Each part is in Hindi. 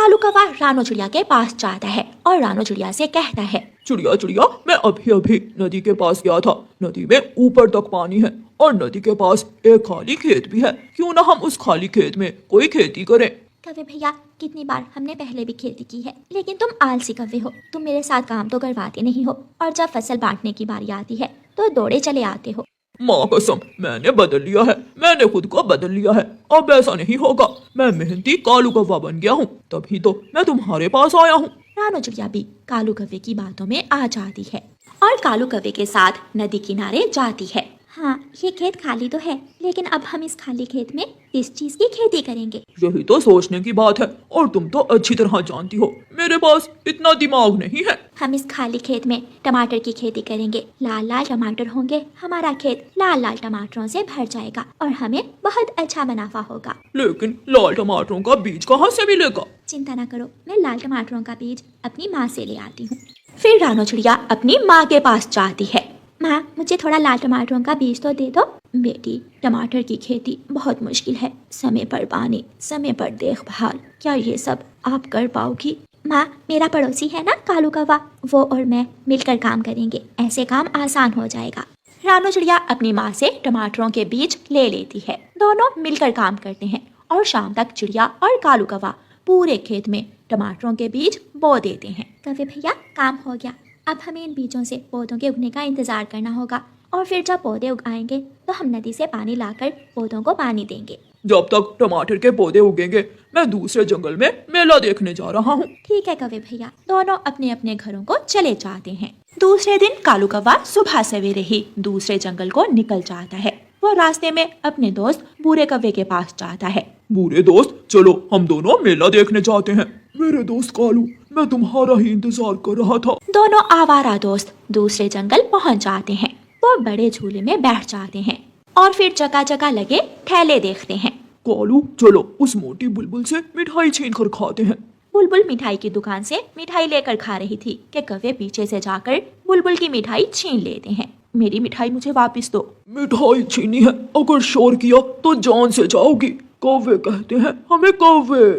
कालू कौवा रानो चिड़िया के पास जाता है और रानो चिड़िया से कहता है, चिड़िया चिड़िया, मैं अभी अभी नदी के पास गया था। नदी में ऊपर तक पानी है और नदी के पास एक खाली खेत भी है। क्यों ना हम उस खाली खेत में कोई खेती करें। कौवे भैया, कितनी बार हमने पहले भी खेती की है, लेकिन तुम आलसी कौवे हो। तुम मेरे साथ काम तो करवाते नहीं हो और जब फसल बांटने की बारी आती है तो दौड़े चले आते हो। माँ कसम, मैंने बदल लिया है, मैंने खुद को बदल लिया है। अब ऐसा नहीं होगा। मैं मेहनती कालू कौवा बन गया हूँ, तभी तो मैं तुम्हारे पास आया हूँ। रानो चिड़िया भी कालू कौवे की बातों में आ जाती है और कालू कौवे के साथ नदी किनारे जाती है। हाँ, ये खेत खाली तो है, लेकिन अब हम इस खाली खेत में किस चीज की खेती करेंगे? यही तो सोचने की बात है और तुम तो अच्छी तरह जानती हो मेरे पास इतना दिमाग नहीं है। हम इस खाली खेत में टमाटर की खेती करेंगे। लाल लाल टमाटर होंगे, हमारा खेत लाल लाल टमाटरों से भर जाएगा और हमें बहुत अच्छा मुनाफा होगा। लेकिन लाल टमाटरों का बीज कहाँ से मिलेगा? चिंता न करो, मैं लाल टमाटरों का बीज अपनी माँ से ले आती हूँ। फिर रानो चिड़िया अपनी माँ के पास जाती है। माँ, मुझे थोड़ा लाल टमाटरों का बीज तो दे दो। बेटी, टमाटर की खेती बहुत मुश्किल है। समय पर पानी, समय पर देखभाल, क्या ये सब आप कर पाओगी? माँ, मेरा पड़ोसी है ना कालू कौवा, वो और मैं मिलकर काम करेंगे, ऐसे काम आसान हो जाएगा। रानो चिड़िया अपनी माँ से टमाटरों के बीज ले लेती है। दोनों मिलकर काम करते हैं और शाम तक चिड़िया और कालू कौवा पूरे खेत में टमाटरों के बीज बो देते हैं। कौवे भैया, काम हो गया। अब हमें इन बीजों से पौधों के उगने का इंतजार करना होगा और फिर जब पौधे उग आएंगे तो हम नदी से पानी लाकर पौधों को पानी देंगे। जब तक टमाटर के पौधे उगेंगे मैं दूसरे जंगल में मेला देखने जा रहा हूँ। ठीक है कौवे भैया। दोनों अपने अपने घरों को चले जाते हैं। दूसरे दिन कालू कौवा सुबह सवेरे ही दूसरे जंगल को निकल जाता है। वो रास्ते में अपने दोस्त बूरे कौवे के पास जाता है। बूढ़े दोस्त, चलो हम दोनों मेला देखने जाते हैं। मेरे दोस्त कालू, मैं तुम्हारा ही इंतजार कर रहा था। दोनों आवारा दोस्त दूसरे जंगल पहुंच जाते हैं। वो बड़े झूले में बैठ जाते हैं और फिर जगह जगह लगे ठेले देखते हैं। कालू, चलो उस मोटी बुलबुल से मिठाई छीन कर खाते हैं। बुलबुल मिठाई की दुकान से मिठाई लेकर खा रही थी कि कौवे पीछे से जाकर बुलबुल की मिठाई छीन लेते हैं। मेरी मिठाई मुझे वापस दो। मिठाई छीनी है, अगर शोर किया तो जान से जाओगी। कौवे कहते हैं हमें कौवे।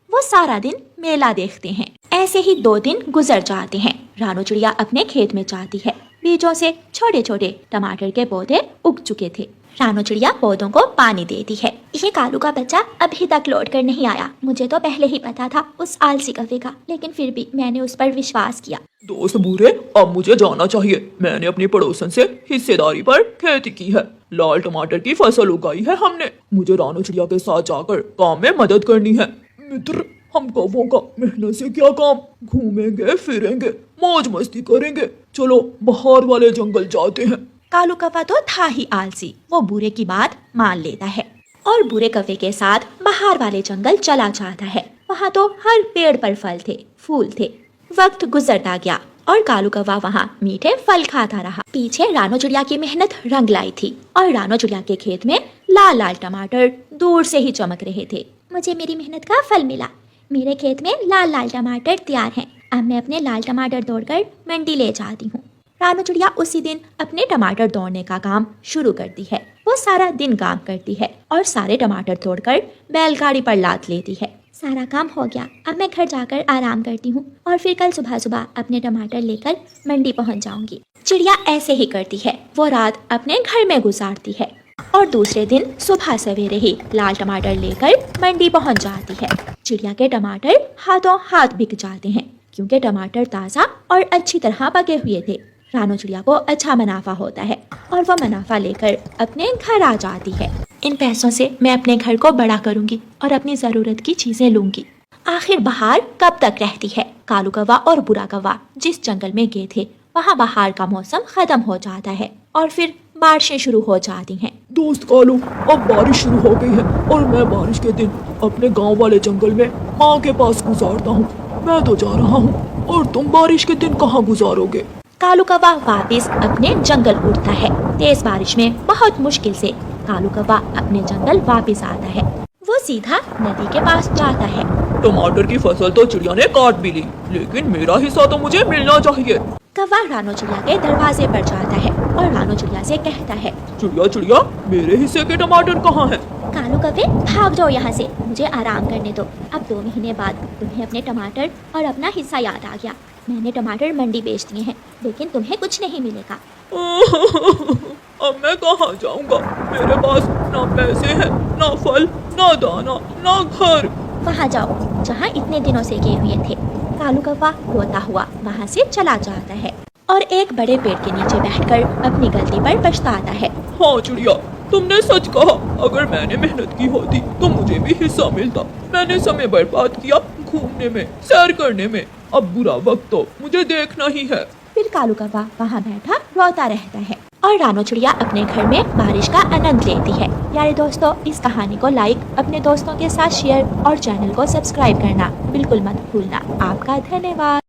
वो सारा दिन मेला देखते हैं। ऐसे ही 2 दिन गुजर जाते हैं। रानो चिड़िया अपने खेत में जाती है। बीजों से छोटे छोटे टमाटर के पौधे उग चुके थे। रानो चिड़िया पौधों को पानी देती है। ये कालू का बच्चा अभी तक लौट कर नहीं आया। मुझे तो पहले ही पता था उस आलसी कौवे का, लेकिन फिर भी मैंने उस पर विश्वास किया। दोस्त बूढ़े, अब मुझे जाना चाहिए। मैंने अपनी पड़ोसन से हिस्सेदारी पर खेती की है। लाल टमाटर की फसल उगाई है हमने। मुझे रानो चिड़िया के साथ जाकर काम में मदद करनी है। मित्र, हम कौवों का मेहनत से क्या काम? घूमेंगे फिरेंगे, मौज मस्ती करेंगे। चलो बाहर वाले जंगल जाते हैं। कालू कौवा तो था ही आलसी। वो बूरे की बात मान लेता है और बूरे कौवे के साथ बाहर वाले जंगल चला जाता है। वहाँ तो हर पेड़ पर फल थे, फूल थे। वक्त गुजरता गया और कालू कौवा वहाँ मीठे फल खाता रहा। पीछे रानो चिड़िया की मेहनत रंग लाई थी और रानो चिड़िया के खेत में लाल लाल टमाटर दूर से ही चमक रहे थे। मुझे मेरी मेहनत का फल मिला। मेरे खेत में लाल लाल टमाटर तैयार हैं। अब मैं अपने लाल टमाटर तोड़कर मंडी ले जाती हूँ। रानो चिड़िया उसी दिन अपने टमाटर तोड़ने का काम शुरू करती है। वो सारा दिन काम करती है और सारे टमाटर तोड़कर बैलगाड़ी पर लाद लेती है। सारा काम हो गया। अब मैं घर जाकर आराम करती हूँ और फिर कल सुबह सुबह अपने टमाटर लेकर मंडी पहुँच जाऊंगी। चिड़िया ऐसे ही करती है। वो रात अपने घर में गुजारती है और दूसरे दिन सुबह सवेरे ही लाल टमाटर लेकर मंडी पहुँच जाती है। चिड़िया के टमाटर हाथों हाथ बिक जाते हैं क्योंकि टमाटर ताज़ा और अच्छी तरह पके हुए थे। रानो चिड़िया को अच्छा मुनाफा होता है और वो मुनाफा लेकर अपने घर आ जाती है। इन पैसों से मैं अपने घर को बड़ा करूंगी और अपनी ज़रूरत की चीज़ें लूंगी। आखिर बहार कब तक रहती है? कालू कौवा और बुरा कौवा जिस जंगल में गए थे वहाँ बहार का मौसम खत्म हो जाता है और फिर बारिशें शुरू हो जाती हैं। दोस्त कालू, अब बारिश शुरू हो गई है और मैं बारिश के दिन अपने गांव वाले जंगल में माँ के पास गुजारता हूँ। मैं तो जा रहा हूँ और तुम बारिश के दिन कहाँ गुजारोगे? कालू कौवा वापस अपने जंगल उड़ता है। तेज बारिश में बहुत मुश्किल से कालू कौवा अपने जंगल वापस आता है। वो सीधा नदी के पास जाता है। टमाटर की फसल तो चिड़िया ने काट भी ली, लेकिन मेरा हिस्सा तो मुझे मिलना चाहिए। कौवा रानो चिड़िया के दरवाजे पर जाता है और रानो चिड़िया से कहता है, चिड़िया चिड़िया, मेरे हिस्से के टमाटर कहाँ हैं? कालू कौवे भाग जाओ यहाँ से, मुझे आराम करने दो। अब 2 महीने बाद तुम्हें अपने टमाटर और अपना हिस्सा याद आ गया। मैंने टमाटर मंडी बेच दिए हैं, लेकिन तुम्हें कुछ नहीं मिलेगा। अब मैं कहाँ जाऊँगा? मेरे पास ना पैसे हैं, ना फल, ना दाना, ना घर। वहाँ जाओ जहाँ इतने दिनों से गए हुए थे। कालू कौवा रोता हुआ वहाँ से चला जाता है और एक बड़े पेड़ के नीचे बैठकर अपनी गलती पर पछताता है। हाँ चिड़िया, तुमने सच कहा। अगर मैंने मेहनत की होती तो मुझे भी हिस्सा मिलता। मैंने समय बर्बाद किया घूमने में, सैर करने में। अब बुरा वक्त तो मुझे देखना ही है। फिर कालू कौवा वहाँ बैठा रोता रहता है और रानो चिड़िया अपने घर में बारिश का आनंद लेती है। प्यारे दोस्तों, इस कहानी को लाइक, अपने दोस्तों के साथ शेयर और चैनल को सब्सक्राइब करना बिल्कुल मत भूलना। आपका धन्यवाद।